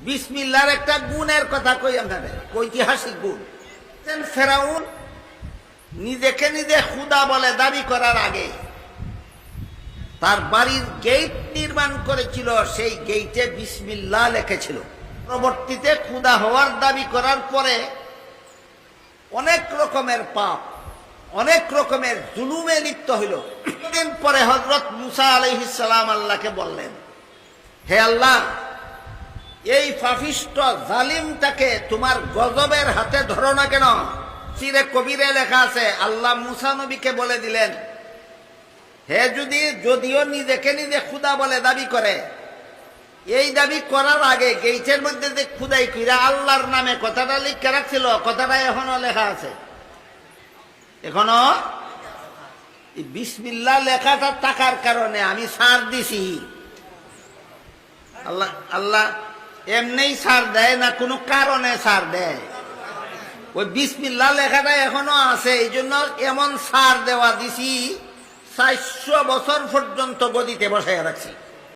বিসমিল্লাহর একটা গুণের কথা কই আপনাদের, ঐতিহাসিক গুণ। ফেরাউন নিজেকে নিজে খুদা বলে দাবি করার আগে তার বাড়ির গেট নির্মাণ করেছিল, সেই গেটে বিসমিল্লাহ লিখেছিল। পরবর্তীতে খুদা হওয়ার দাবি করার পরে অনেক রকমের পাপ, অনেক রকমের জুলুমে লিপ্ত হইল। কিছুদিন পরে হযরত মুসা আলাইহিস সালাম আল্লাহকে বললেন, হে আল্লাহ, এই পাপিষ্ঠ জালিমটাকে তোমার গজবের হাতে ধরো না কেন? সিরে কবিরে লেখা আছে, আল্লাহ মুসা নবীকে বলে দিলেন, হে যদিও নিজেকে নিজে খুদা বলে দাবি করে, এই দাবি করার আগে গেইটের মধ্যে যে খুদাই কইরা আল্লাহর নামে কথাটা লিখে রাখছিল, কথাটা এখনো লেখা আছে। এখনো বিসমিল্লাহ লেখাটা থাকার কারণে আমি ছাড় দিছি। আল্লাহ এমনি ছাড় দেয় না, কোনো কারণে ছাড় দেয়। ওই বিসমিল্লাহ লেখাটা এখনো আছে, এই জন্য এমন ছাড় দেওয়া দিছি 400 বছর পর্যন্ত গদিতে বসায় রাখছি।